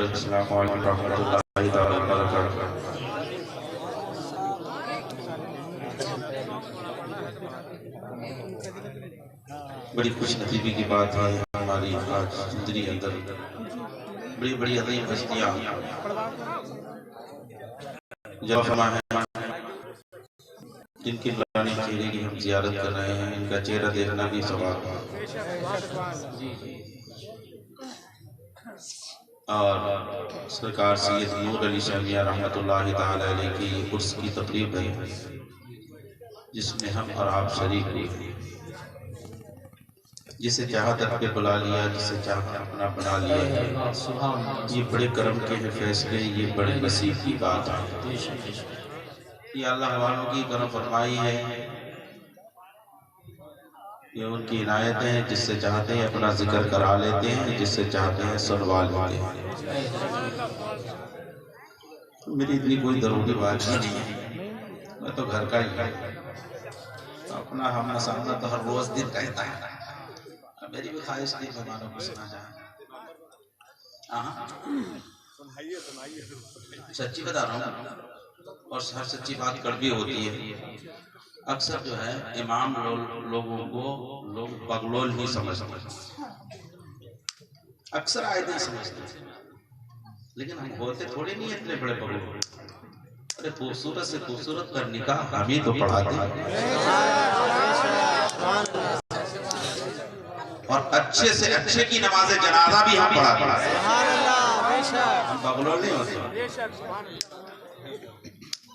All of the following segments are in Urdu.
السلام علیکم ورحمۃ اللہ تعالی وبرکاتہ۔ بڑی خوش نصیبی کی بات ہے ہماری آج زندگی اندر بڑی بڑی عظیم ہستیاں جب فرما ہے جن کے نورانی چہرے کی ہم زیارت کر رہے ہیں، ان کا چہرہ دیکھنا بھی ثواب ہے۔ اور سرکار سید نور علی شاہ میاں رحمۃ اللہ تعالی علیہ کی عرس کی تقریب ہے جس میں ہم اور آپ شریک ہوئے، جسے چاہا در پہ بلا لیا، جسے چاہا اپنا بنا لیا ہے۔ یہ بڑے کرم کے ہیں فیصلے، یہ بڑے نصیب کی بات ہے۔ یہ اللہ والوں کی کرم فرمائی ہے، یہ ان کی عنایت ہے، جس سے چاہتے ہیں اپنا ذکر کرا لیتے ہیں، جس سے چاہتے ہیں سنوا لیتے ہیں۔ میری اتنی کوئی ضروری بات ہی نہیں ہے، میں تو گھر کا ہی ہوں، اپنا ہم سامنا تو ہر روز دن کہتا ہے، میری بھی خواہش نہیں مہمانوں کو سنا جائے۔ سچی بتا رہا ہوں، اور ہر سچی بات کڑوی ہوتی ہے۔ اکثر جو ہے امام لوگوں کو لوگ بغلول ہی سمجھتے ہیں، اکثر آئے دن سمجھتے ہیں، لیکن ہم ہوتے تھوڑے نہیں اتنے بڑے بغلول۔ ارے خوبصورت سے خوبصورت کا نکاح ہم ہی تو پڑھاتے ہیں، اور اچھے سے اچھے کی نماز جنازہ بھی ہم پڑھاتے ہیں، ہم بغلول نہیں ہوتے۔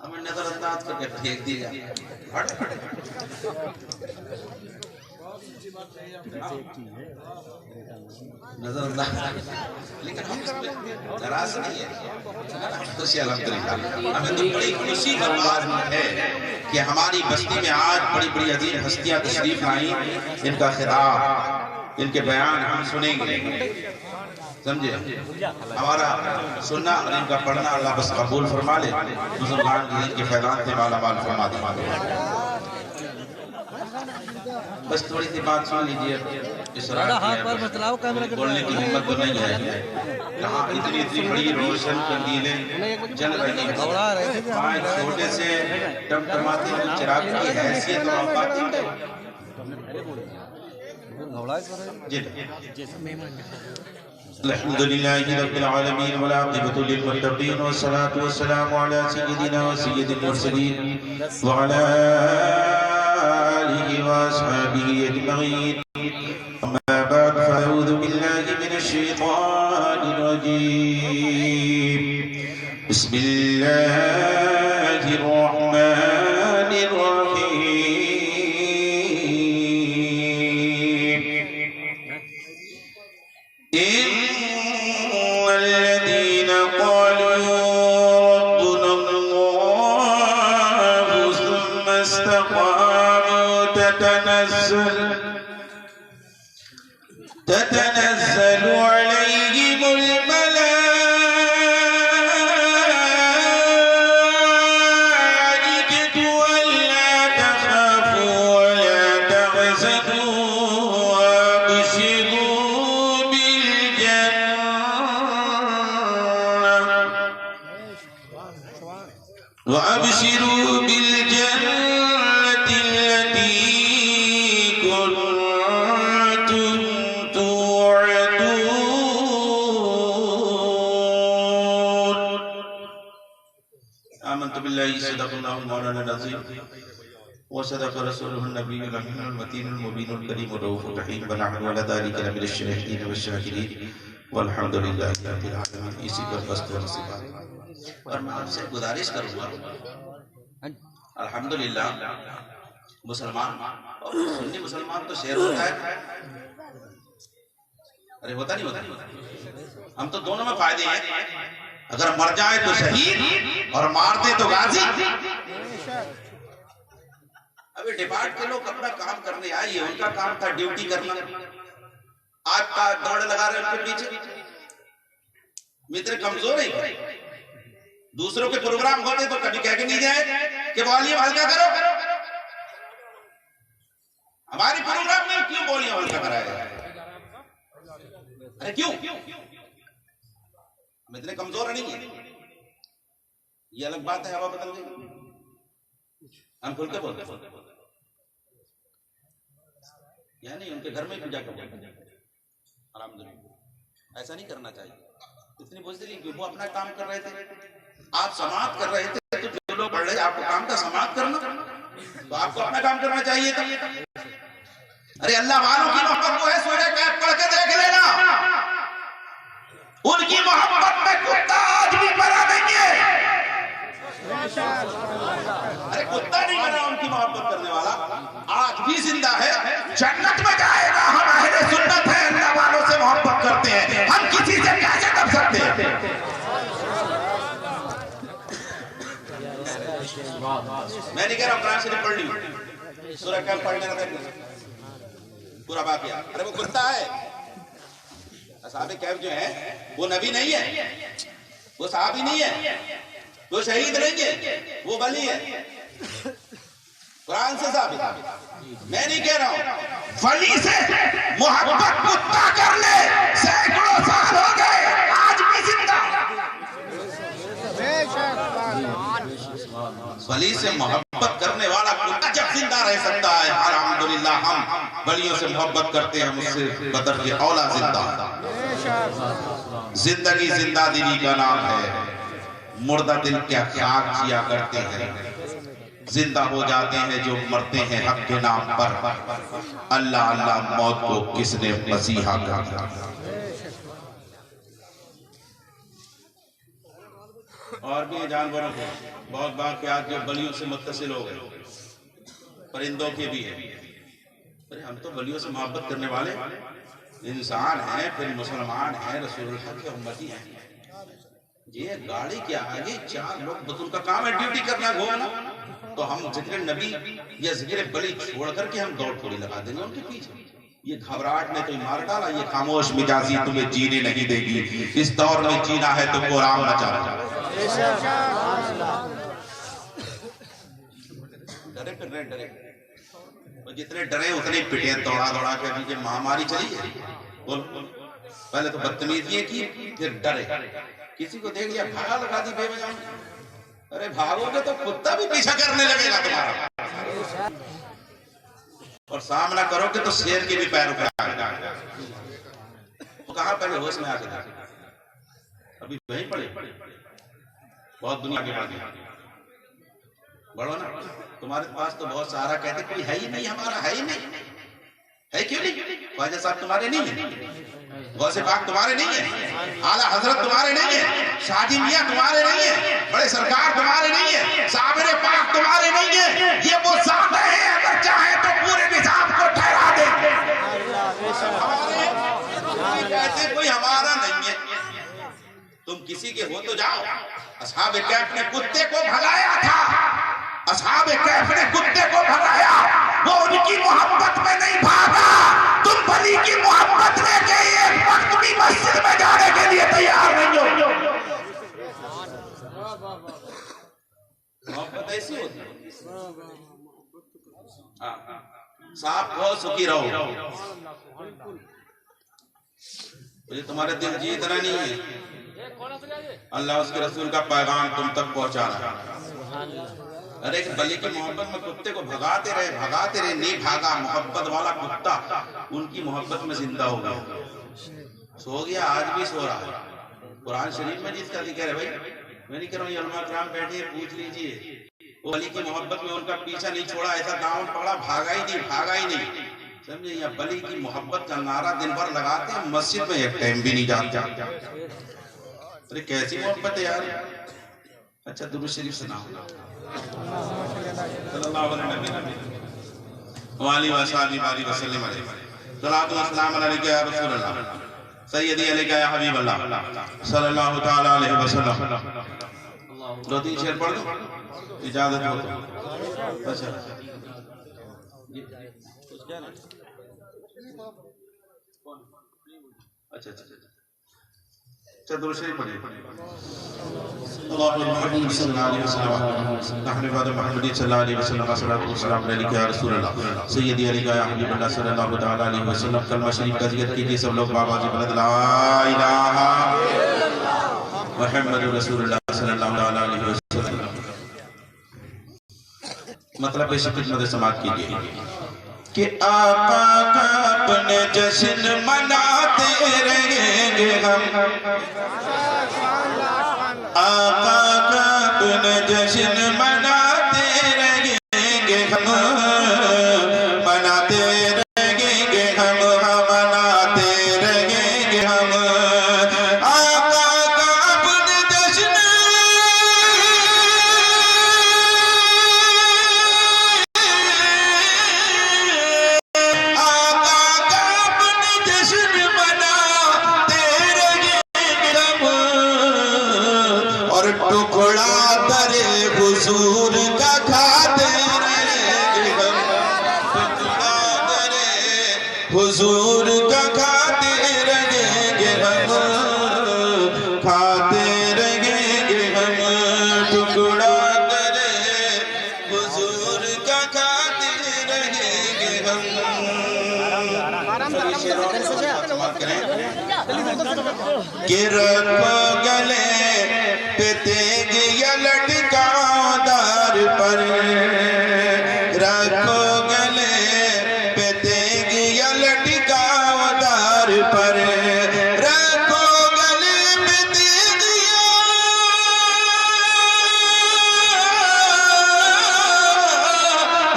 ہمیں نظر انداز کر کے پھینک دیا نظر انداز، لیکن ہم اس پہ ناراض نہیں ہیں، خوشی الحمدللہ۔ ہمیں تو بڑی خوشی کا بات ہے کہ ہماری بستی میں آج بڑی بڑی عظیم ہستیاں تشریف لائیں، ان کا خطاب، ان کے بیان ہم سنیں گے، سمجھے؟ ہمارا سننا اور ان کا پڑھنا اللہ بس قبول فرما لے، مسلمان کی دین کے فیضان سے مالا مال فرما دے۔ بس تھوڑی سی بات سن لیجئے، بولنے کی ہمت تو نہیں ہے، یہاں اتنی بڑی روشن قندیلیں جل رہی ہیں، وہاں چھوٹے سے ٹمٹماتے ہوئے چراغ کی حیثیت اور اوقات ہے۔ الحمدللہ رب العالمین والعاقبۃ للمتقین والصلاة والسلام علی سیدنا و سید المرسلین وعلی آلہ واصحابہ اجمعین، اما بعد فاعوذ باللہ من الشیطان الرجیم، بسم اللہ الرحمن الرحیم۔ تتنزل عليهم الملائكة ألا تخافوا ولا تحزنوا وأبشروا بالجنة التي كنتم توعدون۔ آمنت بالله صدق الله مولانا العظيم وصدق رسوله النبي الأمين المتين المبين الكريم الرؤوف الرحيم، ونحن على ذلك لمن الشاهدين والشاكرين والحمد لله رب العالمين۔ اسی پر بس و نصیبات، اور میں آپ سے گزارش کروں گا، الحمدللہ مسلمان اور سنی مسلمان تو شیر ہوتا ہے، ارے ہوتا نہیں ہوتا، ہم تو دونوں میں فائدے ہیں، اگر مر جائے تو شہید اور مار دے تو غازی۔ ابھی ڈپارٹ کے لوگ اپنا کام کرنے آئیے، ان کا کام تھا ڈیوٹی کرنا، آج کا دوڑ لگا رہے ان کے پیچھے، متر کمزور ہے، دوسروں کے پروگرام ہوتے تو کبھی کہہ کے نہیں جائے کہ والیوم ہلکا کرو، ہماری پروگرام میں کیوں والیوم ہلکا کرایا جائے؟ کیوں؟ ہم اتنے کمزور نہیں ہیں. یہ الگ بات ہے ہوا بدل گئی. ہم کھل کے بولتے یعنی ان کے گھر میں بھی جا کر الحمدللہ. ایسا نہیں کرنا چاہیے. اتنی بزدلی کہ وہ اپنا کام کر رہے تھے, آپ سماعت کر رہے تھے, تو جو لوگ پڑھ رہے تھے آپ کو کام کا سماعت کرنا, تو آپ کو اپنا کام کرنا چاہیے تھا. ارے اللہ والوں کی محبت کو ہے سورہ کہف پڑھ کے دیکھ لینا, ان کی محبت میں کتا آج بھی مرا نہیں ہے. ارے کتا نہیں مرا ان کی محبت کرنے والا, آج بھی زندہ ہے, جنت میں جائے گا. ہم اہل سنت ہیں, اللہ والوں سے محبت کرتے ہیں, ہم کسی سے کیسے کر سکتے ہیں؟ میں نہیں کہہ رہا ہوں قرآن شریف پڑھ لی, سورہ کہف پڑھ لینا پورا واقعہ. ارے وہ کتا ہے. اصحاب کہف جو ہیں وہ نبی نہیں ہے, وہ صحابی نہیں ہے, وہ شہید نہیں ہے, وہ ولی ہے. قرآن سے ثابت. میں نہیں کہہ رہا ہوں ولی سے محبت کتا کر لے, سینکڑوں سال ہو گئے, آج بھی زندہ. ولی سے محبت کرنے والا کتا جب زندہ رہ سکتا ہے, الحمدللہ ہم ولیوں سے محبت کرتے ہیں, مجھ سے بدر کے اولا زندہ. زندگی زندہ دلی کا نام ہے, مردہ دل کیا خاک کیا کرتے ہیں, زندہ ہو جاتے ہیں جو مرتے ہیں حق کے نام پر. اللہ اللہ موت کو کس نے مسیحا کہا. اور بھی جانوروں کے بہت واقعات جو ولیوں سے متصل ہو گئے, پرندوں کے بھی ہیں. ہم تو ولیوں سے محبت کرنے والے انسان ہیں, پھر مسلمان ہیں, رسول اللہ کے امتی ہیں. یہ گاڑی کے آگے 4 لوگ, بس ان کا کام ہے ڈیوٹی کرنا, گھومنا, تو ہم ذکر نبی یا ذکر ولی چھوڑ کر کے ہم دوڑ تھوڑی لگا دیں گے ان کے پیچھے. یہ گھبراہٹ نے تو مار ڈالا, یہ خاموش مزاجی تمہیں جینے نہیں دے گی. اس دور میں جینا ہے تو قرآن بچا. ڈرے پھر رہے, ڈرے جتنے ڈرے اتنے پٹے, دوڑا دوڑا کے ابھی یہ مہاماری چلی ہے. پہلے تو بدتمیزیاں کی, پھر ڈرے. کسی کو دیکھ لیا بھاگا لگا دی بے وجہ. ارے بھاگو گے تو کتا بھی پیچھا کرنے لگے گا تمہارا, اور سامنا کرو گے تو شیر کے بھی پیر اٹھا گا. وہ کہاں پہلے ہوش میں آ کے دیکھے, ابھی وہیں پڑے. بہت دنیا کے بعد بڑھو نا, تمہارے پاس تو بہت سارا کہتے کوئی ہے ہی نہیں, ہمارا ہے ہی نہیں. ہے کیوں نہیں؟ خواجہ صاحب تمہارے نہیں ہیں, غوث پاک تمہارے نہیں ہیں, اعلیٰ حضرت تمہارے نہیں ہیں, شادی میاں تمہارے نہیں ہیں, بڑے سرکار تمہارے نہیں ہیں, صابر پاک تمہارے نہیں ہیں. یہ وہ ذات ہے, اگر چاہے تو پورے نظام کو ٹھہرا دے. کہتے کوئی ہمارا نہیں ہے, تم کسی کے ہو تو جاؤ. اصحاب کہف نے کتے کو بھگایا تھا, اصحاب کہف نے کتے کو بھگایا, وہ ان کی محبت میں نہیں بھاگا. تم ولی کی محبت لے کے ایک وقت بھی مسجد میں جانے کے لیے تیار نہیں ہو. محبت ایسی ہوتی ہے. صاحب بہت سکھی رہو, مجھے تمہارے دل جیتنا نہیں ہے, اللہ اس کے رسول کا پیغام تم تک پہنچا رہا. ارے ایک ولی کی محبت میں کتے کو بھگاتے رہے, نہیں بھاگا. محبت والا کتا ان کی محبت میں زندہ ہو گیا, سو گیا, آج بھی سو رہا ہے. قرآن شریف میں جس کا ذکر ہے, بھائی میں نہیں کہہ رہا ہوں, یہ علماء کرام بیٹھے پوچھ لیجئے, وہ ولی کی محبت میں ان کا پیچھا نہیں چھوڑا, ایسا داؤں پکڑا, بھاگا ہی نہیں. سمجھے, یہ ولی کی محبت کا نعرہ دن بھر لگاتے ہیں, مسجد میں ایک ٹائم بھی نہیں جاتے. ارے کیسی محبت ہے یار. اچھا درود شریف سناؤ. صلی اللہ علیہ وسلم. صلاۃ و سلام علیک یا رسول اللہ, سیدی علیک یا حبیب اللہ, صلی اللہ تعالی علیہ وسلم. 2-3 شعر پڑھ دو, اجازت ہو تو. اچھا اچھا درود شریف پڑھیے. اللهم محمد صلی اللہ علیہ وسلم, نحن بعد محمد صلی اللہ علیہ وسلم, صلاۃ و سلام علیک یا رسول اللہ, سیدی علیک یا حبیب اللہ, صلی اللہ تعالی علیہ وسلم. کلمہ شریف کا ذکر کیجیے سب لوگ. بابا جی بلند لا الہ محمد رسول اللہ صلی اللہ علیہ وسلم. مطلب ایسی خدمت سماعت کیجئے کہ آقا کا اپنے جشن مناتے رہیں گے ہم. آقا کا اپنے جشن مناتے رہیں گے ہم. مناتے رہیں گے ہم. مناتے رہیں گے ہم. آقا کا اپنے جشن ٹکڑا درے حضور کا کھاتے رہیں گے ہم. ٹکڑا درے حضور کا کھاتے رہیں گے ہم. کھاتے رہیں گے ہم. ٹکڑا درے حضور کا کھاتے رہیں گے ہم. کہ رکھو گلے پہ تیگ یا لٹکاؤ دار پر. رکھو گلے پہ تیگ یا لٹکاؤ دار پر. رکھو گلے پہ تیگ یا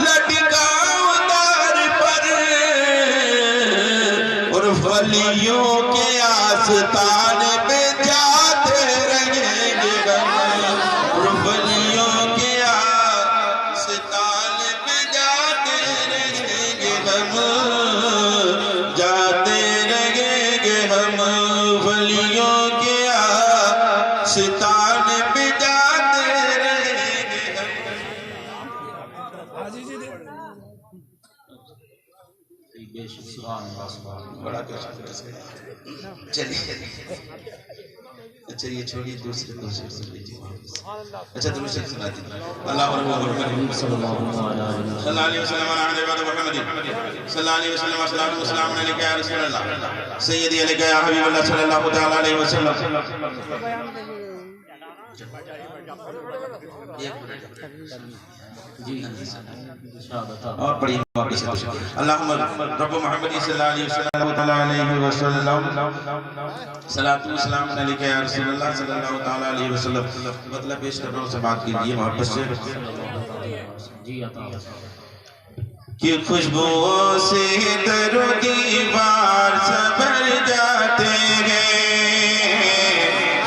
لٹکاؤ دار پر. اور ولیوں کے آستان پہ جاتے رہیں گے ہم. ولیوں کے آستان پہ جاتے رہیں گے ہم. جاتے رہیں گے ہم. ولیوں کے آستان پہ جاتے رہیں گے ہم. بڑا چلیے اچھا یہ چھوڑیے دوسرے سن لیجیے. اچھا تم شخص سنا دیجیے. اللہ محمد صلی اللہ علیہ وسلم علی محمد صلی اللہ علیہ وسلم والصلاۃ والسلام علیک یا رسول اللہ سیدی علیک یا حبیب اللہ صلی اللہ تعالی علیہ وسلم. اور پڑھی واپس اللہم رب محمد صلی اللہ علیہ وسلم تعالی علیہ وسلم صلاۃ و سلام علیک یا رسول اللہ صلی اللہ تعالی علیہ وسلم. مطلب پیش کر رہا ہوں سے بات کیجئے محبت سے. کہ خوشبو سے در و دیوار سبر جاتے ہیں.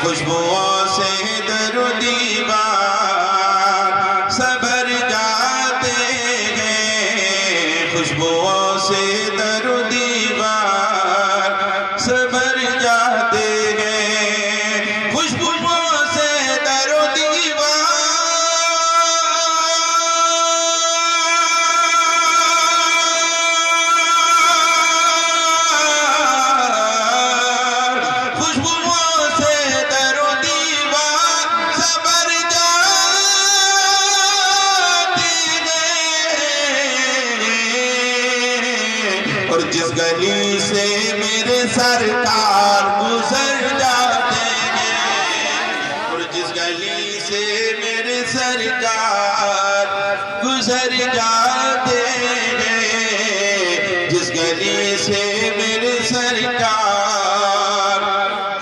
خوشبو سے در و دیوار سبر جاتے ہیں. خوشبو سے در و دیوار سبر جاتے ہیں. خوشبو سے در و دیوار جس گلی سے میرے سرکار گزر جاتے ہیں. اور جس گلی سے میرے سرکار گزر جاتے ہیں. جس گلی سے میرے سرکار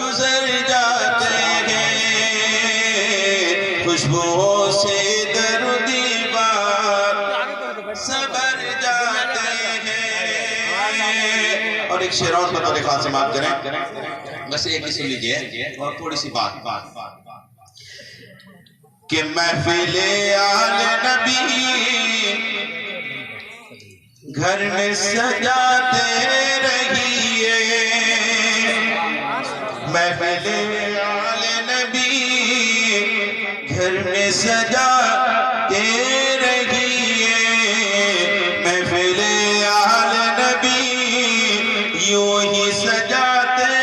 گزر جاتے ہیں. خوشبو سے در و دیوار سبر جاتے ہیں. اور ایک شعر اور بطور خاص سماعت کریں. بس ایک ہی سن لیجئے اور تھوڑی سی بات کہ محفل آل نبی گھر میں سجاتے رہیے. محفل آل نبی گھر میں سجاتے رہیے. محفل آل نبی یوں ہی سجاتے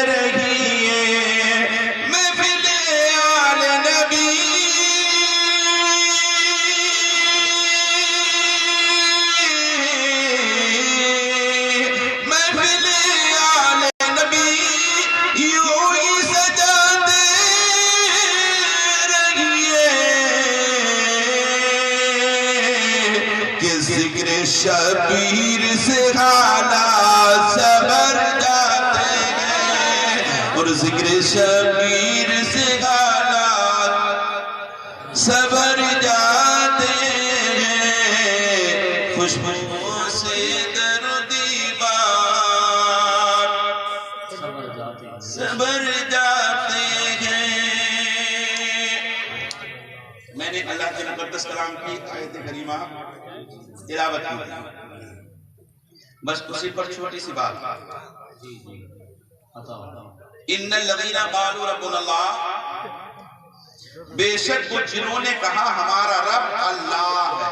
رہیے. محفل آل نبی محفل آل نبی یوں ہی سجاتے شبیر سے حالات سبر جاتے ہیں، اور ذکر شبیر سے حالات سبر جاتے ہیں، خوشبو سے در و دیوار سبر جاتے ہیں۔ میں نے اللہ کے مقدس کلام کی آیت کریمہ تلاوت کی، بس اسی پر چھوٹی سی بات، ان الذین قالوا ربنا اللہ، بے شک وہ جنہوں نے کہا ہمارا رب اللہ ہے،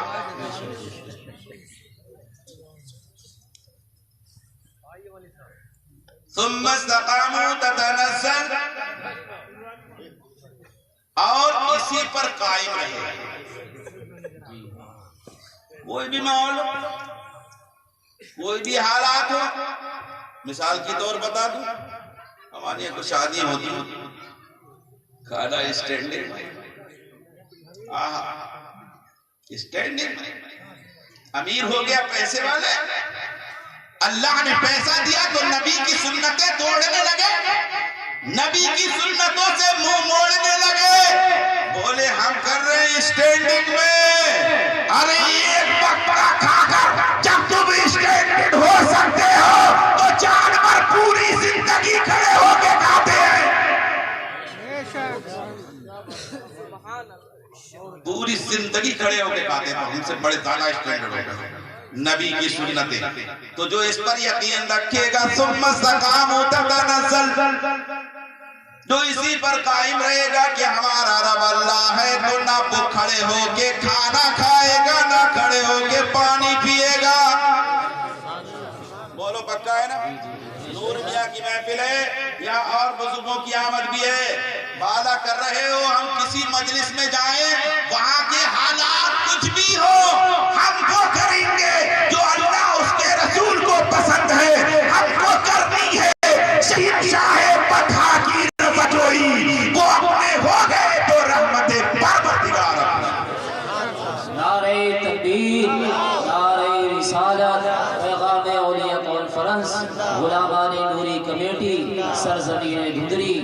ثم استقاموا تتنزل، اور اسی پر قائم رہے، کوئی بھی ماحول ہو، کوئی بھی حالات ہو۔ مثال کی طور بتا دوں، ہمارے یہاں کچھ شادیاں ہوتی ہیں، کھانا اسٹینڈنگ میں، اسٹینڈنگ میں، امیر ہو گیا پیسے والے، اللہ نے پیسہ دیا تو نبی کی سنتیں توڑنے لگے، نبی کی سنتوں سے منہ موڑنے لگے، بولے ہم کر رہے ہیں اسٹینڈنگ میں۔ ارے ایک بکرا کھا کر جب تم اسٹینڈنگ ہو سکتے ہو تو جانور پوری زندگی کھڑے ہو کے کھاتے ہیں، پوری زندگی کھڑے ہو کے کھاتے ہیں، ان سے بڑے زیادہ اسٹینڈرڈ ہو گئے نبی کی سنتیں۔ تو جو اس پر یقین رکھے گا ثم استقاموا تتنزل، جو اسی پر قائم رہے گا کہ ہمارا رب اللہ ہے، تو نہ وہ کھڑے ہو کے کھانا کھائے گا، نہ کھڑے ہو کے پانی پیے گا۔ بولو پکا ہے نا؟ نور میاں کی محفل ہے، یہاں اور بزرگوں کی آمد بھی ہے، وعدہ کر رہے ہو ہم کسی مجلس میں جائیں، وہاں کے حالات کچھ بھی ہو، ہم وہ کریں گے جو اللہ اس کے رسول کو پسند ہے، ہم کو کرنی ہے۔ شہید شاہ پتھا کی نظروئی، وہ اپنے ہو گئے تو رحمت پروردگار اپنا۔ نعرہ تکبیر، نعرہ رسالت، پیغام اولیاء کانفرنس، غلامان نوری کمیٹی، سرزمین دھندری،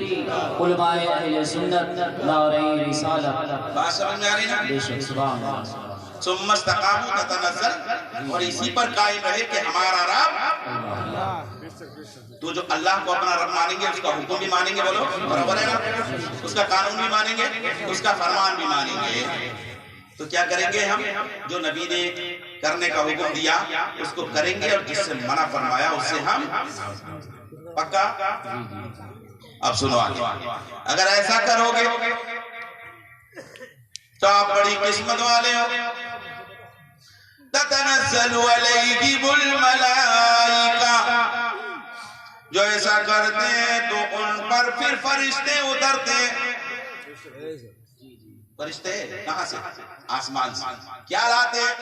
علماء اہل سنت، نعرہ رسالت۔ بات سمجھ میں آ رہی نا؟ بے شک، سبحان اللہ۔ ثم استقاموا تتنزل، اور اسی پر قائم رہے کہ ہمارا رب۔ تو جو اللہ کو اپنا رب مانیں گے، اس کا حکم بھی مانیں گے، بولو برابر ہے نا؟ اس کا قانون بھی مانیں گے، اس کا فرمان بھی مانیں گے، تو کیا کریں گے ہم؟ جو نبی نے کرنے کا حکم دیا اس کو کریں گے، اور جس سے منع فرمایا اس سے ہم پکا۔ اب سنو آگے، اگر ایسا کرو گے تو آپ بڑی قسمت والے ہو۔ تتنزل علیہم الملائکہ، جو ایسا کرتے ہیں تو ان پر پھر فرشتے اترتے ہیں۔ فرشتے کہاں سے؟ آسمان سے۔ کیا لاتے ہیں؟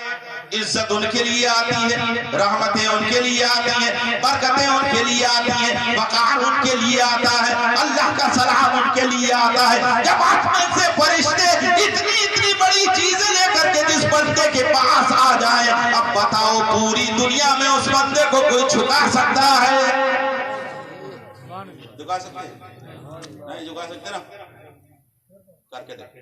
عزت ان کے لیے آتی ہے، رحمتیں ان کے لیے آتی ہیں، برکتیں ان کے لیے آتی ہیں، وقار ان کے لیے آتا ہے، اللہ کا سلام ان کے لیے آتا ہے۔ جب آسمان سے فرشتے اتنی بڑی چیزیں لے کر کے جس بندے کے پاس آ جائیں، اب بتاؤ پوری دنیا میں اس بندے کو کوئی چھکا سکتا ہے؟ جھکا سکتے ہیں؟ نہیں جھکا سکتے نا؟ کر کے دیکھ،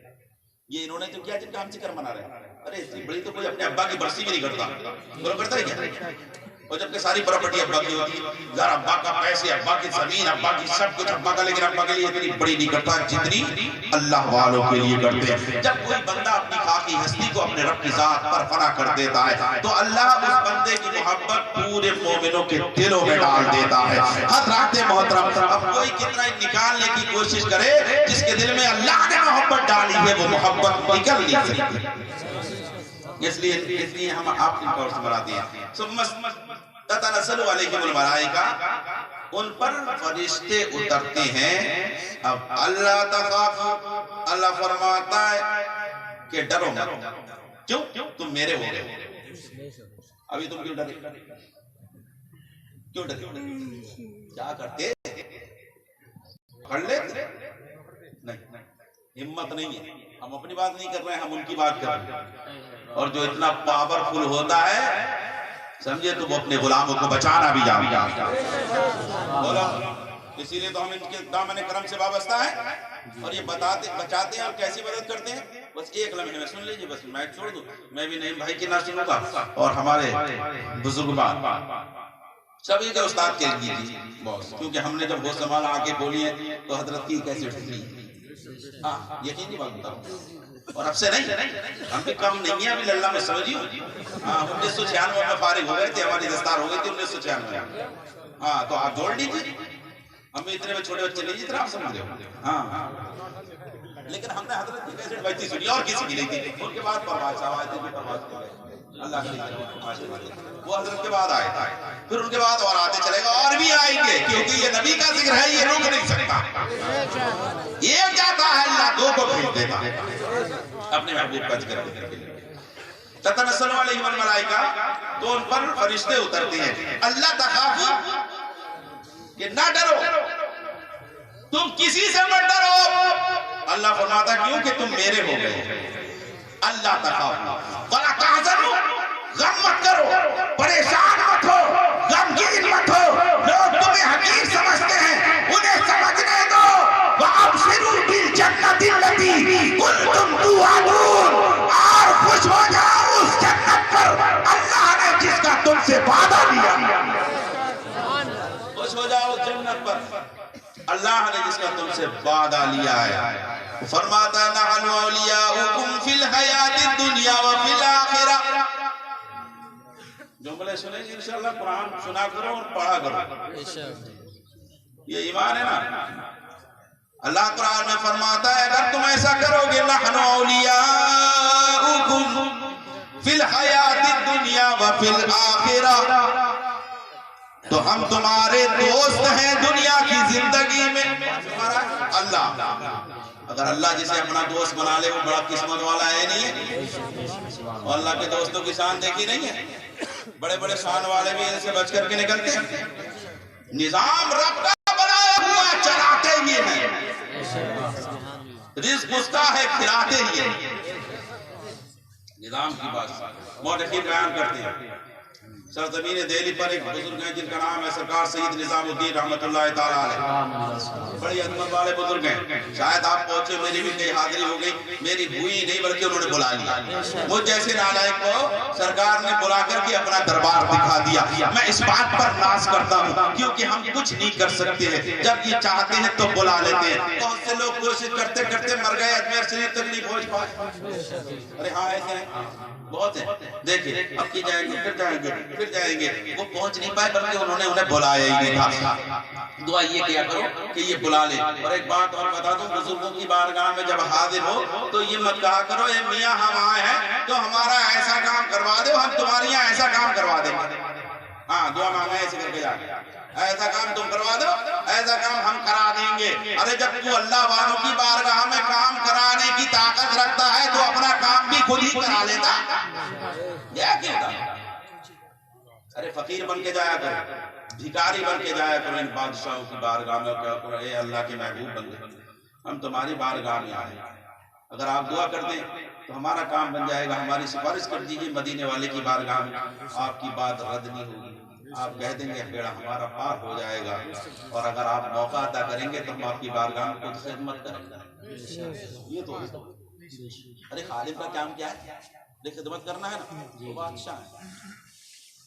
یہ انہوں نے جو کیا جن کا ہم ذکر منا رہے ہیں، ارے اتنی بڑی تو کوئی اپنے ابا کی برسی بھی نہیں کرتا، بولو کرتا ہے کیا؟ اور جبکہ ساری پراپرٹی ابا کی ہوتی ہے، یار ابا کا پیسے، ابا کی زمین، ابا کی سب کچھ ابا کا، لیکن ابا کے لیے اتنی بڑی نہیں کرتا جتنی اللہ والوں کے لیے کرتے ہیں۔ جب کوئی بندہ اپنی خاکی ہستی کو اپنے رب کی ذات پر فنا کر دیتا ہے تو اللہ اس بندے کی محبت پورے مومنوں کے دلوں میں ڈال دیتا ہے۔ حضرات محترم، اب کوئی کتنا نکالنے کی کوشش کرے، جس کے دل میں اللہ نے محبت ڈالی ہے وہ محبت نکل نہیں سکتی۔ اس لیے ہم آپ کی طور سے بڑھاتے ہیں۔ تتنزل علیہم الملائکہ، ان پر فرشتے اترتے ہیں۔ اب اللہ تخافوا، اللہ فرماتا ہے کہ ڈرو مت۔ کیوں؟ تم میرے ہو گئے۔ ابھی تم کیوں ڈرے؟ کیوں ڈرے؟ کیا کرتے؟ پڑھ لیتے؟ نہیں، ہمت نہیں ہے۔ ہم اپنی بات نہیں کر رہے ہیں، ہم ان کی بات کر رہے ہیں۔ اور جو اتنا پاورفل ہوتا ہے سمجھے تو وہ اپنے غلاموں کو بچانا بھی جانتا ہے. بولا اسی لیے تو ہم ان کے دامن کرم سے وابستہ ہیں اور یہ بچاتے ہیں. اور کیسی مدد کرتے ہیں بس ایک لمحے میں سن لیجیے, بس میں چھوڑ دوں. میں بھی نعیم بھائی کی نہ سنوں گا اور ہمارے بزرگان سب کے استاد کے لیے بہت, کیونکہ ہم نے جب وہ سنبھالا آ کے بولی ہے تو حضرت کی کیسے ٹھیک. ہاں یقینی بات بتاؤں اور اب سے نہیں, ہم بھی کم نہیں ہیں ابھی اللہ میں سمجھیے. ہاں 1996 میں فارغ ہو گئے تھے, ہماری دستار ہو گئی تھی 1996 میں. ہاں تو آپ جوڑ لیجیے, ہم بھی اتنے میں چھوٹے بچے نہیں جتنا آپ سمجھ رہے ہو. ہاں لیکن ہم نے حضرت کی کیسے بجتی سنی اور کسی کی نہیں تھی. ان کے بعد پرواز صاحب آئے تھے, پرواز کر رہے اللہ کے وہ حضرت کے بعد آئے تھے, پھر ان کے بعد اور آتے چلے گا اور بھی آئیں گے, کیونکہ یہ نبی کا ذکر ہے, یہ روک نہیں سکتا. یہ جاتا ہے اللہ دو کو بھیج دیتا اپنے محبوب کا ذکر کرنے کے لیے. تتنزل علیہم الملائکہ, تو ان پر فرشتے اترتے ہیں. اللہ تخافوا, کہ نہ ڈرو, تم کسی سے مت ڈرو. اللہ فرماتا کیوں کہ تم میرے ہو گئے. اللہ تخافوا ولا تحزنوا, غم مت کرو, پریشان مت ہو, غمگین مت ہو. لوگ تمہیں حقیر سمجھتے ہیں, انہیں سمجھنے دو. وَأَبْشِرُوا بِالْجَنَّةِ الَّتِي كُنتُمْ تُوعَدُونَ, اور خوش ہو جاؤ اس جنت پر اللہ نے جس کا تم سے وعدہ لیا. خوش ہو جاؤ جنت پر اللہ نے جس کا تم سے وعدہ لیا ہے. فرماتا نحن اولیاؤکم فی الحیات الدنیا وفی الآخرہ. جملے سنیں گے انشاءاللہ, قرآن سنا کرو اور پڑھا کرو, یہ ایمان ہے نا. اللہ قرآن میں فرماتا ہے اگر تم ایسا کرو گے, نحن اولیاؤکم فی الحیات الدنیا وفی الآخرہ, تو ہم تمہارے دوست ہیں دنیا کی زندگی میں. اللہ, اگر اللہ جسے اپنا دوست بنا لے وہ بڑا قسمت والا ہے نہیں ہے. اور اللہ کے دوستوں کی شان دیکھی نہیں ہے, بڑے بڑے شان والے بھی ان سے بچ کر کے نکلتے ہیں. نظام رب کا بنایا ہوا چلاتے ہی ہیں, رزق اس کا ہے کھلاتے ہی ہیں. نظام کی بات مورخین بیان کرتے ہیں. سرزمین دہلی پر ایک بزرگ ہیں جن کا نام ہے سرکار سید نظام الدین رحمت اللہ تعالیٰ علیہ. بڑی عظمت والے بزرگ ہیں. شاید آپ پہنچے, میری بھی کئی حاضری ہو گئی, میری ہوئی نہیں بلکہ انہوں نے بلا لیا. مجھ جیسے نالائق کو سرکار نے بلا کر کے اپنا دربار دکھا دیا. میں اس بات پر ناز کرتا ہوں کیونکہ ہم کچھ نہیں کر سکتے ہیں, جب یہ چاہتے ہیں تو بلا لیتے ہیں. بہت سے لوگ کوشش کرتے کرتے مر گئے, اجمیر شریف تک نہیں پہنچ پائے. ارے ہاں ایسے ہیں بہت ہیں, دیکھیں اب کی جائیں گے, پھر جائیں گے, پھر جائیں گے. وہ پہنچ نہیں پائے بلکہ انہوں نے انہیں بلایا ہی نہیں تھا. دعا یہ کیا کرو کہ یہ بلا لے. اور ایک بات اور بتا دوں, بزرگوں کی بارگاہ میں جب حاضر ہو تو یہ مت کہا کرو اے میاں ہم آئے ہیں تو ہمارا ایسا کام کروا دو, ہم تمہاری یہاں ایسا کام کروا دیں گے. ہاں دعا مانگا ایسے کر کے جا کے, ایسا کام تم کروا دو, ایسا کام ہم کرا دیں گے. ارے جب تو اللہ والوں کی بارگاہ میں کام کرانے کی طاقت رکھتا ہے تو اپنا کام بھی خود ہی کرا لیتا. یہ کیوں تھا؟ ارے فقیر بن کے جایا کرو, بھکاری بن کے جایا کرو ان بادشاہوں کی بارگاہ میں, کیا کرو اے اللہ کے محبوب بندے ہم تمہاری بارگاہ میں آئے, اگر آپ دعا کر دیں تو ہمارا کام بن جائے گا. ہماری سفارش کر دیجئے مدینے والے کی بارگاہ میں, آپ کی بات رد نہیں ہوگی. آپ کہہ دیں گے بیڑا ہمارا پار ہو جائے گا. اور اگر آپ موقع عطا کریں گے تو ہم آپ کی بارگاہ میں خود خدمت کریں گے. یہ تو ارے خالق کا کام کیا ہے, خدمت کرنا ہے نا, وہ بادشاہ ہے,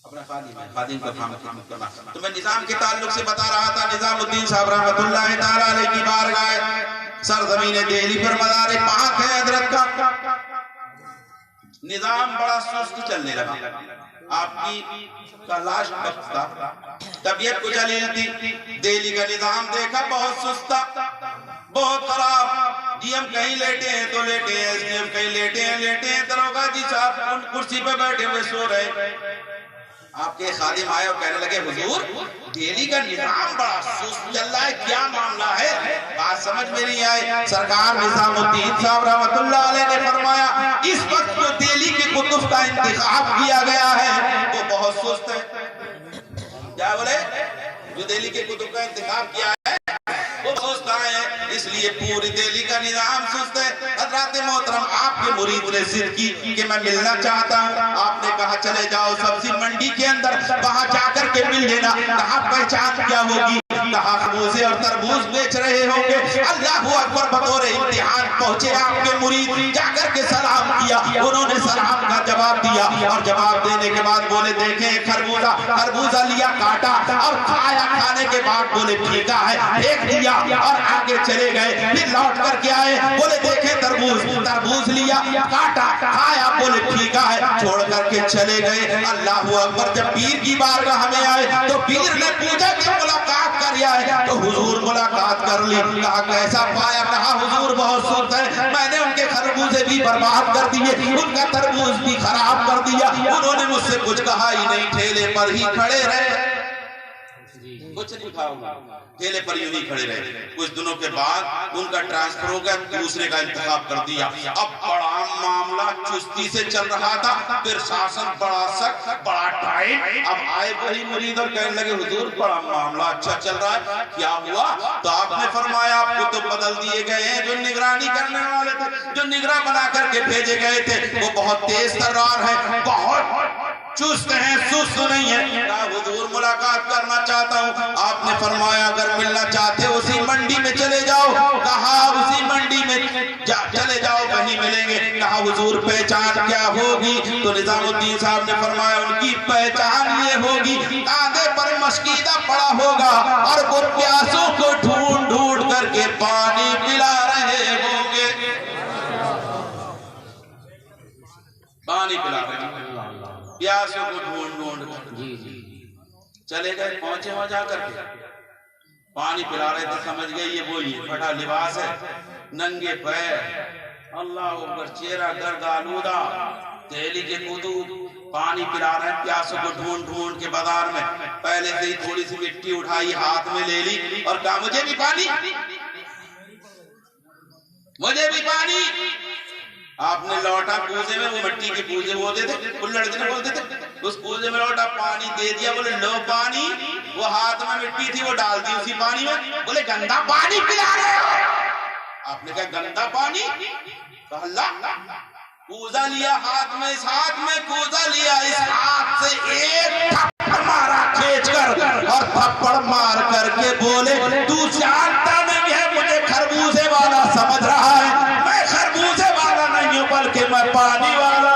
اپنا خادم ہے, خادم کا کام خدمت کرنا. تو میں نظام کے تعلق سے بتا رہا تھا, نظام الدین صاحب رحمت اللہ تعالیٰ علیہ کی بارگاہ سرزمین دہلی پر مزار پاک ہے حضرت کا. نظام بڑا سست چلنے لگا, آپ کی لاش بخت تھا, طبیعت کچھ علیل تھی. دہلی کا نظام دیکھا بہت سست تھا, بہت خراب. جی ہم کہیں لیٹے ہیں تو لیٹے ہیں, اس میں ہم کہیں لیٹے ہیں, دروگا جی صاحب کرسی پہ بیٹھے ہوئے سو رہے. آپ کے خادم آئے اور کہنے لگے حضور دہلی کا نظام بڑا سست چل رہا ہے, کیا معاملہ ہے؟ بات سمجھ میں نہیں آئی. سرکار نظام الدین صاحب رحمت اللہ علیہ نے فرمایا اس وقت جو دہلی کے قطب کا انتخاب کیا گیا ہے وہ بہت سست ہے. کیا بولے؟ جو دہلی کے قطب کا انتخاب کیا ہے وہ سست ہے, اس لیے پوری دہلی کا نظام سست ہے. حضرات حضرات محترم آپ کے مرید نے ضد کی کہ میں ملنا چاہتا ہوں. آپ نے کہا چلے جاؤ سبزی منڈی کے اندر, وہاں جا کر کے مل لینا. کہا پہچان کیا ہوگی؟ کہا خربوزے اور تربوز بیچ رہے ہوں گے. اللہ اکبر, بطور امتحان پہنچے آپ کے مرید, جا کر کے سلام کیا. انہوں نے سلام کا جواب دیا اور جواب دینے کے بعد بولے دیکھیں خربوزہ لیا, کاٹا اور کھایا. کھانے کے بعد بولے پھینکا ہے, پھینک دیا اور آگے چلے گئے. پھر لوٹ کر کے آئے, بولے دیکھیں تربوز لیا, کاٹا, کھایا, بولے پھینکا ہے, چھوڑ کر کے چلے گئے. اللہ اکبر. جب پیر کی بارگاہ میں آئے تو پیر نے پوچھا کہ ملاقات کر ہے تو حضور ملاقات کر لی. کہا کیسا پایا؟ کہا حضور بہت سخت ہے, میں نے ان کے خربوزے بھی برباد کر دیے, ان کا تربوز بھی خراب کر دیا. انہوں نے مجھ سے کچھ کہا ہی نہیں, ٹھیلے پر ہی کھڑے رہے, کچھ نہیں کھاؤں گا, ٹھیلے پر ہی نہیں کھڑے رہے. کچھ دنوں کے بعد ان کا ٹرانسفر ہو گیا, دوسرے کا انتخاب کر دیا. اب بڑا معاملہ چستی سے چل رہا تھا, پھر شاسن بڑا سخت, بڑا ٹائم. اب آئے وہی مرید اور کہنے لگے حضور بڑا معاملہ اچھا چل رہا ہے, کیا ہوا؟ تو آپ نے فرمایا آپ کو تو بدل دیے گئے ہیں, جو نگرانی کرنے والے تھے, جو نگراں بنا کر کے بھیجے گئے تھے, وہ بہت تیز ترار ہے, بہت چست ہیں, سست نہیں ہے. کہا حضور ملاقات کرنا چاہتا ہوں. آپ نے فرمایا اگر ملنا چاہتے اسی منڈی میں چلے جاؤ. کہا اسی منڈی میں چلے جاؤ, وہیں ملیں گے. کہا حضور پہچان کیا ہوگی؟ تو نظام الدین صاحب نے فرمایا ان کی پہچان یہ ہوگی, کاندھے پر مشکیدہ پڑا ہوگا اور وہ پیاسوں کو ڈھونڈ ڈھونڈ کر کے پانی پلا رہے ہوں گے, پانی پلا رہے ہوں گے, پیاسوں کو ڈھونڈ ڈھونڈ کر. چلے گئے, پہنچے وہاں جا کر کے پانی پلا رہے تھے, سمجھ گئے یہ وہی پھٹا لباس ہے, ننگے پیر, اللہ اکبر, چہرہ گرد آلودہ, تیلی کے خطوط, پانی پلا رہے ہیں پیاسوں کو ڈھونڈ ڈھونڈ کے بازار میں. پہلے سے ہی تھوڑی سی مٹی اٹھائی, ہاتھ میں لے لی اور کہا مجھے بھی پانی, مجھے بھی پانی. آپ نے لوٹا کوزے میں, وہ مٹی کے کوزے ہوتے تھے, کلڑ دینے بولتے تھے, اس کوزے میں لوٹا, پانی دے دیا. بولے لو پانی. وہ ہاتھ میں مٹی تھی وہ ڈال دی اسی پانی میں. بولے گندا پانی پلا رہے ہو. آپ نے کہا گندا پانی؟ کہا اللہ, کوزہ لیا ہاتھ میں, اس ہاتھ میں کوزہ لیا, اس ہاتھ سے ایک تھپڑ مارا کھینچ کر اور تھپڑ مار کر کے بولے تو جانتا نہیں ہے مجھے خربوزے والا سمجھ رہا ہے, میں خربوزے والا نہیں ہوں بلکہ میں پانی والا.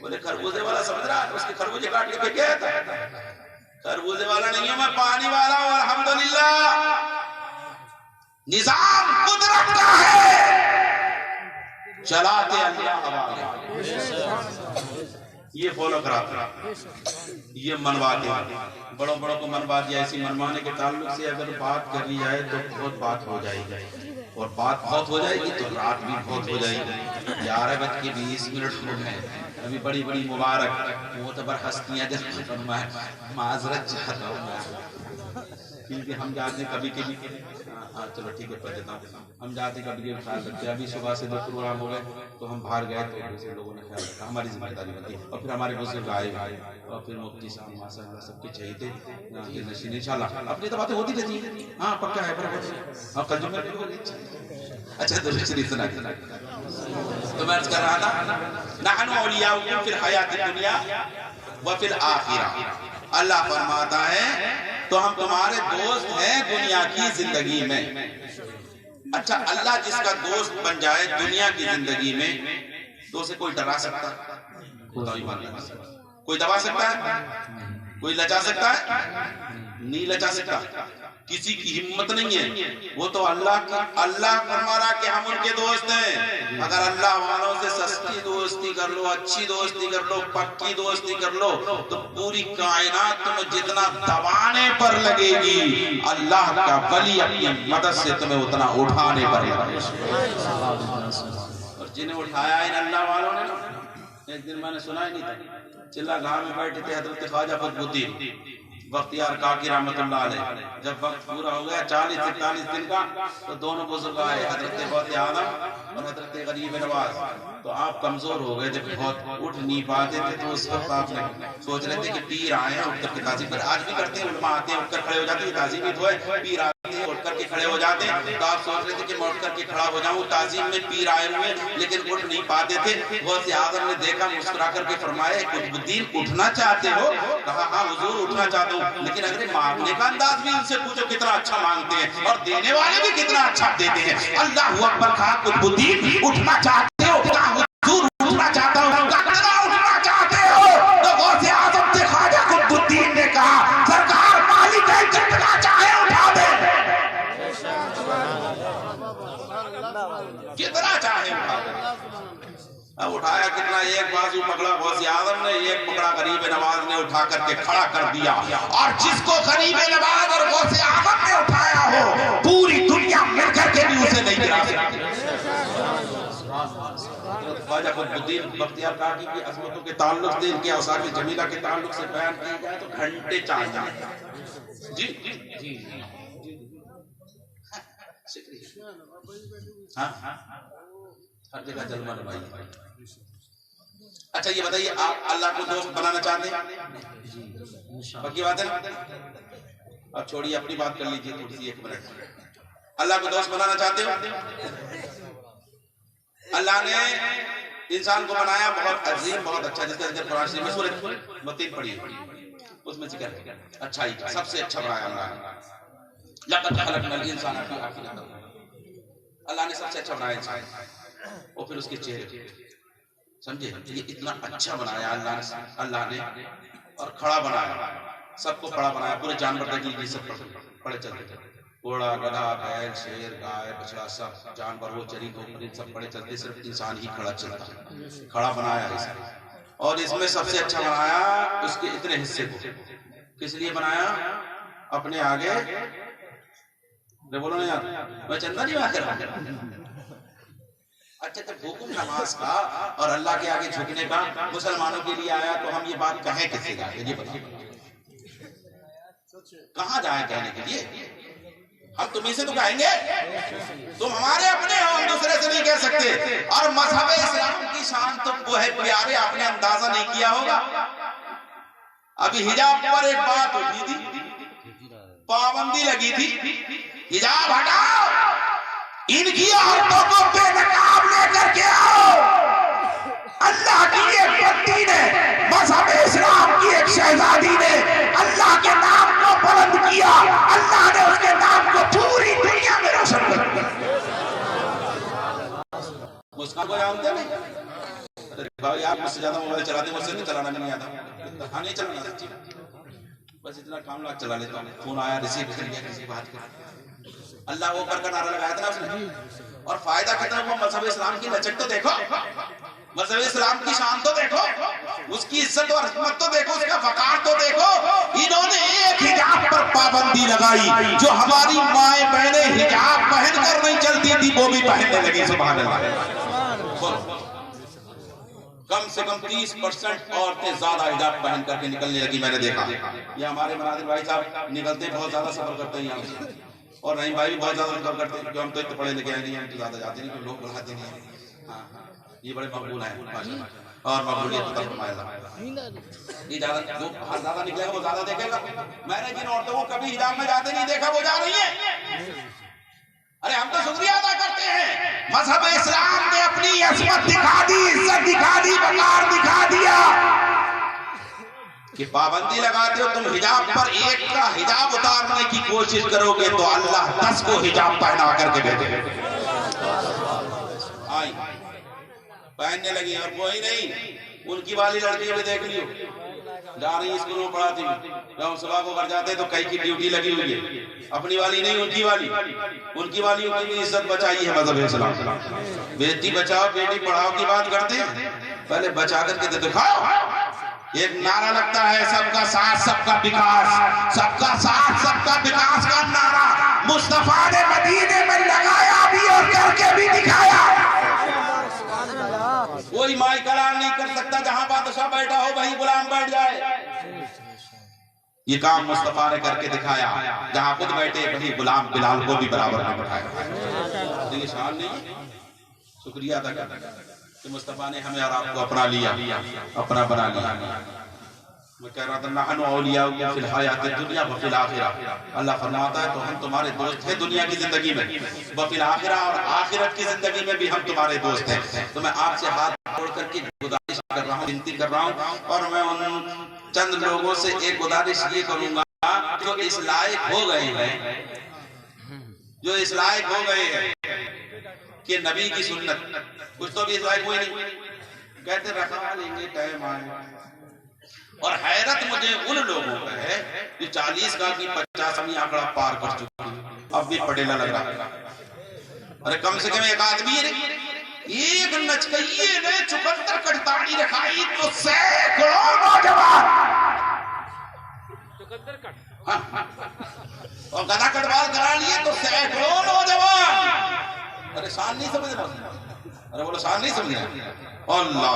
بولے خربوزے والا سمجھ رہا ہے, اس کے خربوزے کاٹ کے پھینکے تھا, خربوزے والا نہیں ہوں میں پانی والا ہوں. الحمدللہ نظام قدرت کا ہے, چلاتے اللہ حوالے, یہ فالو کراتے, یہ منواتے. بڑوں بڑوں کو منوا دیا. اسی منوانے کے تعلق سے اگر بات کر لی جائے تو بہت بات ہو جائے گی, اور بات بہت ہو جائے گی تو رات بھی بہت ہو جائے گی. 11:20 ہو گئے. ابھی بڑی بڑی مبارک معتبر ہستیاں جیسے فرمایا, معذرت چاہتا ہوں کیونکہ ہم جاتے کبھی کبھی, چلو ٹھیک ہے پڑھ دیتا ہوں, ہم جاتے کبھی کبھی خیال رکھتے. ابھی صبح سے 2 پروگرام ہو گئے تو ہم باہر گئے تو دوسرے لوگوں نے خیال رکھا, ہماری ذمہ داری بنتی. اور پھر ہمارے بزرگ آئے اور پھر مفتی صاحب ماشاء اللہ سب کے چاہیے تھے نشین انشاءاللہ. اپنی تو باتیں ہوتی رہتی ہیں, ہاں پکا ہے اور کل جمعہ بھی ہوگی. اچھا تو شریف سنا تو میں عرض کر رہا تھا نحن اولیاؤکم فی الحیات الدنیا وفی الآخرہ. اللہ فرماتا ہے تو ہم تمہارے دوست ہیں دنیا کی زندگی میں. اچھا اللہ جس کا دوست بن جائے دنیا کی زندگی میں تو اسے کوئی ڈرا سکتا ہے؟ کوئی دبا سکتا ہے؟ کوئی لچا سکتا ہے؟ نہیں لچا سکتا. کسی کی ہمت نہیں ہے. وہ تو اللہ فرما رہا کہ ہم ان کے دوست ہیں. اگر اللہ والوں سے سستی دوستی کر لو, اچھی دوستی کر لو, پکی دوستی کر لو تو پوری کائنات تمہیں جتنا دبانے پر لگے گی اللہ کا ولی اپنی مدد سے تمہیں اتنا اٹھانے پر لگے گا. اور جنہیں اٹھایا ان اللہ والوں نے, ایک دن میں نے سنا ہی نہیں تھا, چلا گاہ میں بیٹھے تھے حضرت خواجہ فتح بختیار کاکی رحمت اللہ علیہ. جب وقت پورا ہو گیا 40-41 دن کا تو دونوں بزرگ آئے, حضرت بہت اعظم اور حضرت غریب نواز. تو آپ کمزور ہو گئے تھے, بہت اٹھ نہیں پاتے تھے. تو اس وقت آپ نے سوچ رہے تھے کہ پیر آئے ہیں اٹھ کر کے تعظیم کریں. آج بھی کرتے ہیں, علماء آتے ہیں اٹھ کر کھڑے ہو جاتے ہیں, تعظیم ہی تو ہے. پیر اٹھ کر کے کھڑے ہو جاتے ہیں تو آپ سوچ رہے تھے کہ میں اٹھ کر کے کھڑا ہو جاؤں، تعظیم میں پیر آئے ہوئے لیکن اٹھ نہیں پاتے تھے۔ غوث اعظم نے دیکھا، مسکرا کر کے فرمایا قطب الدین اٹھنا چاہتے ہو؟ کہا ہاں حضور اٹھنا چاہتا ہوں، لیکن اگر مانگنے کا انداز بھی ان سے پوچھو کتنا اچھا مانگتے ہیں اور دینے والے بھی کتنا اچھا دیتے ہیں۔ اللہ اکبر کہا قطب الدین اٹھنا چاہتے ہو؟ کہا حضور اٹھنا چاہتا ہوں۔ کتنا اٹھنا چاہتے ہو؟ تو غوث اعظم سے خواجہ قطب الدین نے کہا سرکار مالک ہے جتنا چاہے اٹھا دے، کتنا چاہے اٹھا دے۔ اب اٹھایا کتنا؟ ایک بازو پکڑا غوث اعظم نے، ایک پکڑا غریب نواز نے، اٹھا کر کے کھڑا کر دیا۔ اور جس کو غریب نواز اور غوث اعظم نے اٹھایا ہو پوری دنیا مل کر کے بھی اسے نہیں گرا سکتی۔ خواجہ قطب الدین بختیار کاکی کی عظمتوں کے تعلق سے، ان کے اوصاف جمیلہ کے تعلق سے بیان کی جائے تو گھنٹے چاہیے۔ جی جی شکریہ۔ ہاں ہر جگہ جلوہ نمائی۔ اچھا یہ بتائیے آپ اللہ کو دوست بنانا چاہتے ہیں؟ پکی بات ہے نا؟ اب چھوڑیے اپنی بات کر لیجیے تھوڑی سی، ایک منٹ۔ اللہ کو دوست بنانا چاہتے ہو؟ اللہ نے انسان کو بنایا بہت عظیم، بہت اچھا، جس کا ذکر قرآن شریف میں سورۃ متین پڑھی ہے، اس میں ذکر ہے اچھائی کا، سب سے اچھا بنایا اللہ نے۔ لقد خلقنا الانسان فی احسن تقویم، اللہ نے سب سے اچھا بنایا انسان، اور پھر اس کے چہرے، سمجھے یہ اتنا اچھا بنایا اللہ نے، اور کھڑا بنایا، سب کو کھڑا بنایا، پورے جانور دیکھ لیجیے سب پڑے چلتے تھے، گھوڑا، گدھا، بیل، شیر، گائے، بچڑا، سب جانور وہ چری تو پرند سب پڑے چلتے، صرف انسان ہی کھڑا چلتا، کھڑا بنایا اسے۔ اور اس میں سب سے اچھا بنایا اس کے اتنے حصے کو، کس لیے بنایا؟ اپنے آگے بولو نا یار، میں چندہ نہیں آخر۔ اچھا جب حکم نماز کا اور اللہ کے آگے جھکنے کا مسلمانوں کے لیے آیا تو ہم یہ بات کہیں کس سے جائیں گے؟ یہ بتائیں کہاں جائیں کہنے کے لیے؟ ہم تمہیں سے تو کہیں گے، تم ہمارے اپنے ہو، ہم دوسرے سے نہیں کہہ سکتے۔ اور مذہب اسلام کی شان تو وہ ہے پیارے، آپ نے اندازہ نہیں کیا ہوگا۔ ابھی حجاب پر ایک بات اٹھی تھی، پابندی لگی تھی، حجاب ہٹاؤ، ان کی عورتوں کو بے نقاب لے کر کے آؤ۔ اللہ کی ایک بندی نے، مذہب اسلام کی ایک شہزادی نے اللہ کے نام کو بلند کیا، اللہ نے اس کے نام کو پوری دنیا میں روشن کر دیا۔ مسکان کو جانتے نہیں؟ بھائی آپ مجھ سے زیادہ موبائل چلاتے ہیں، مجھ سے نہیں چلانا نہیں آتا، ہاں نہیں چلانا سچی، بس اتنا کام لاکھ چلا لیتا ہوں، فون آیا ریسیو کر لیا، کسی بات کر اللہ وہ کر نعرہ لگایا تھا نا اس نے، اور فائدہ کتنا ہوا؟ مذہب اسلام کی لچک تو دیکھو، مذہب اسلام کی شان تو دیکھو، اس کی عزت اور حکمت تو دیکھو، اس کا وقار تو دیکھو۔ انہوں نے ایک حجاب پر پابندی لگائی، جو ہماری مائیں بہنیں حجاب پہن کر نہیں چلتی تھی وہ بھی پہننے لگی، سبحان اللہ۔ کم سے کم 30% عورتیں زیادہ حجاب پہن کر کے نکلنے لگی، میں نے دیکھا۔ یہ ہمارے مناظر بھائی صاحب نکلتے بہت زیادہ سفر کرتے ہیں یہاں سے، اور نہیں بھائی بہت زیادہ سفر کرتے ہیں، کیونکہ ہم تو اتنے پڑھے لکھے ہیں نہیں، ہم تو زیادہ جاتے نہیں، لوگ بڑھاتے نہیں ہیں۔ ہاں یہ بڑے مقبول ہیں اور مقبولیت عطا فرمائے اللہ۔ یہ زیادہ نکلے گا وہ زیادہ دیکھے گا۔ میں نے جن عورتوں کو کبھی حجاب میں جاتے نہیں دیکھا وہ جا رہی ہیں۔ ارے ہم تو شکریہ ادا کرتے ہیں، مذہب اسلام نے اپنی عظمت دکھا دی، عزت دکھا دی، وقار دکھا دیا کہ پابندی لگاتے ہو تم حجاب پر، ایک کا حجاب اتارنے کی کوشش کرو گے تو اللہ 10 کو حجاب پہنا کر کے بھیجے گا۔ آئی پہننے لگی، اور کوئی نہیں، ان کی والی لڑکیوں بھی دیکھ لیو، جا رہی اسکول میں پڑھاتی ہوں، جب ہم صبح کو گھر جاتے تو کئی کی ڈیوٹی لگی ہوئی ہے، اپنی والی نہیں ان کی والیوں کی بھی عزت بچائی ہے مذہب اسلام۔ بیٹی بچاؤ بیٹی پڑھاؤ کی بات کرتے ہیں، پہلے بچا کر کے دکھاؤ۔ ایک نعرہ لگتا ہے سب کا ساتھ سب کا وکاس، سب کا ساتھ سب کا وکاس کا نعرہ مصطفیٰ نے مدینے میں لگایا بھی اور کر کے بھی دکھایا۔ کوئی مائی کلام نہیں کر سکتا، جہاں بادشاہ بیٹھا ہو وہیں غلام بیٹھ جائے۔ یہ کام مصطفیٰ نے کر کے دکھایا، جہاں خود بیٹھے وہیں غلام بلال کو بھی برابر میں بٹھایا۔ یہ شان نہیں، شکریہ ادا کرتا کہ مصطفیٰ نے ہمیں اور آپ کو اپنا لیا، اپنا بنا لیا۔ میں کہہ رہا تھا نحن اولیاؤکم فی الحیات الدنیا وفی الآخرہ، اللہ فرماتا ہے تو ہم تمہارے دوست ہیں دنیا کی زندگی میں، وفی الآخرہ اور آخرت کی زندگی میں بھی ہم تمہارے دوست ہیں۔ تو میں آپ سے ہاتھ جوڑ کر کے گزارش کر رہا ہوں، بنتی کر رہا ہوں، اور میں ان چند لوگوں سے ایک گزارش یہ کروں گا جو اس لائق ہو گئے ہیں، جو اس لائق ہو گئے ہیں کہ نبی کی سنت، کچھ تو بھی اس لائق ہوئی نہیں، کہتے رکھا لیں گے ٹائم آئے۔ اور حیرت مجھے ان لوگوں کا ہے جو 40 کا بھی 50 آنکڑا پار کر چکے ہیں، اب بھی پڑھیلا لگ رہا۔ ارے کم سے کم ایک آدمی ہے، ایک نچکئیے نے 74 کٹتاڑی رکھائی تو سینکڑوں نوجوان، اور گدھا کٹوال کرا لیے تو سینکڑوں نوجوان۔ ارے شان نہیں سمجھ رہا، ارے بولو شان نہیں سمجھ رہا۔ اللہ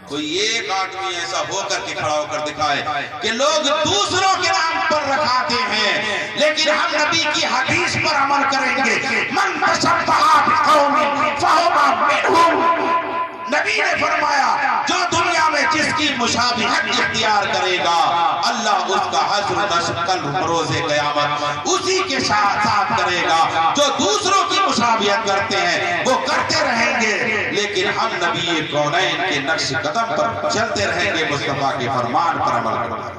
کوئی ایک آدمی ایسا ہو کر کے کھڑا ہو کر دکھائے کہ لوگ دوسروں کے نام پر رکھاتے ہیں لیکن ہم نبی کی حدیث پر عمل کریں گے۔ من تشبہ بقوم فہو منہم، نبی نے فرمایا جو دنیا میں جس کی مشابہت اختیار کرے گا اللہ اس کا حشر و نشر کل بروز قیامت اسی کے ساتھ کرے گا۔ جو دوسروں کی مشابہت کرتے ہیں وہ کرتے رہیں گے لیکن ہم نبی کونین کے نقش قدم پر چلتے رہیں گے، مصطفیٰ کے فرمان پر عمل کریں گے۔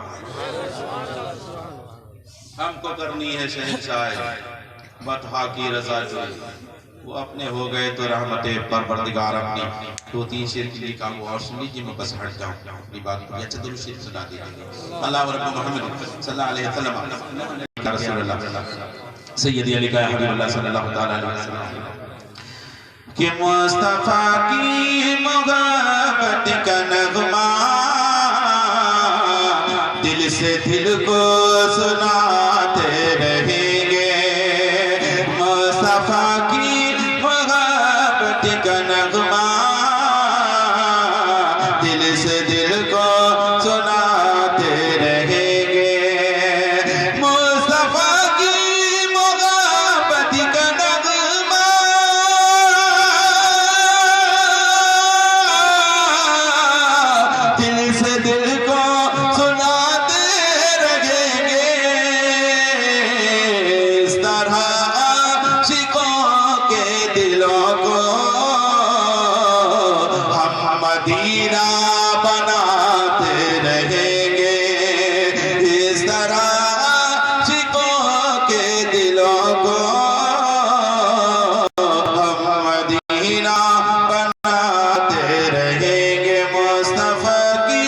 ہم کو کرنی ہے شہنشاہ بطحا کی رضا جوئی، وہ اپنے ہو گئے تو رحمت پروردگار اپنی۔ 2-3 شعر کی لکھا ہوا اور سن لیجیے، میں بس ہٹ جاؤں اپنی بات کو، اچھا درود شریف سنا دیجیے۔ اللہ رب محمد صلی اللہ علیہ وسلم، رسول اللہ سیدی علی کا حبیب اللہ صلی اللہ علیہ وسلم کہ مصطفیٰ کی محبت کا نغمہ دل سے دل کو سناتے رہیں گے۔ مصطفیٰ کی محبت کا نغمہ دل سے دل کو سناتے رہیں گے۔ مصطفیٰ کی محبت کا نغمہ دل سے دل کو سناتے رہیں گے۔ اس طرح عاشقوں کے دلوں کو ہم مدینہ بناتے رہیں گے۔ اس طرح عاشقوں کے دلوں کو ہم مدینہ بناتے رہیں گے۔ مصطفیٰ کی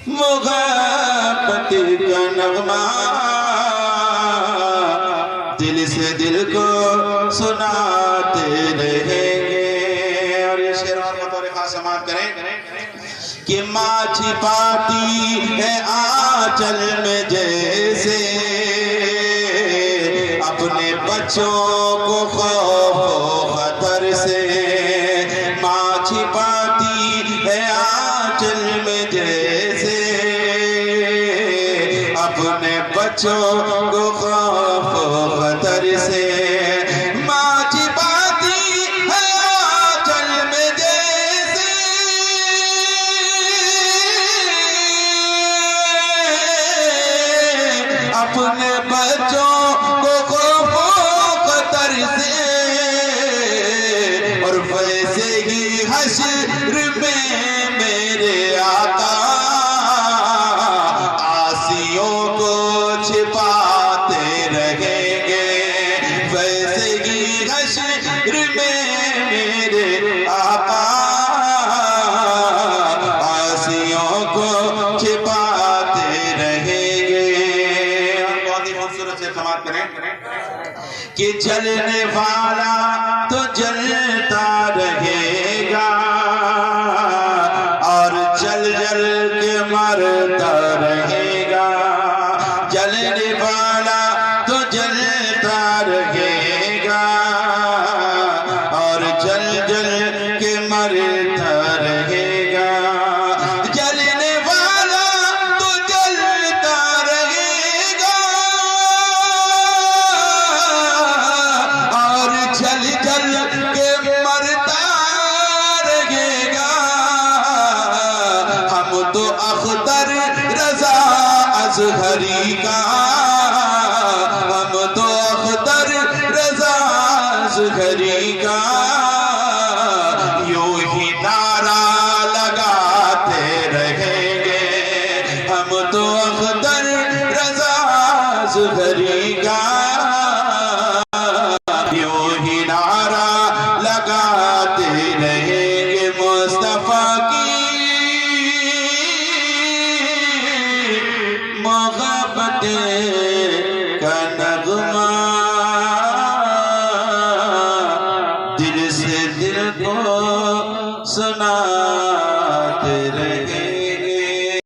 محبت کا نغمہ دل سے دل کو سناتے رہیں گے۔ اور یہ شعر اور بطور خاص سماعت کریں کہ ماں چھپاتی ہے آنچل میں جیسے اپنے بچوں کو خوف و خطر سے۔ ماں چھپاتی ہے آنچل میں جیسے اپنے بچوں کو خوف و خطر سے۔ ماں چھپاتی ہے آنچل میں جیسے اپنے بچوں کو خوف و خطر سے، اور ویسے ہی حشر میں میرے آقا عاصیوں کو چھپاتے رہیں گے۔ ویسے ہی حشر میں میرے آقا عاصیوں کو چھپاتے رہیں گے۔ بہت ہی خوبصورت سے سماعت کریں کہ جلنے والا تو جلتا رہے گا اور جل جل کے مرتا رہے گا۔ جلنے والا تو جلتا رہے گا اور جل جل کے مرتا رہے گا۔ جلنے والا تو جلتا رہے گا اور جل جل کے مرتا رہے گا۔ ہم تو اختر زہری کا، ہم تو اختر رضا زہری کا یوں ہی نعرہ لگاتے رہیں گے، ہم تو اختر رضا زہری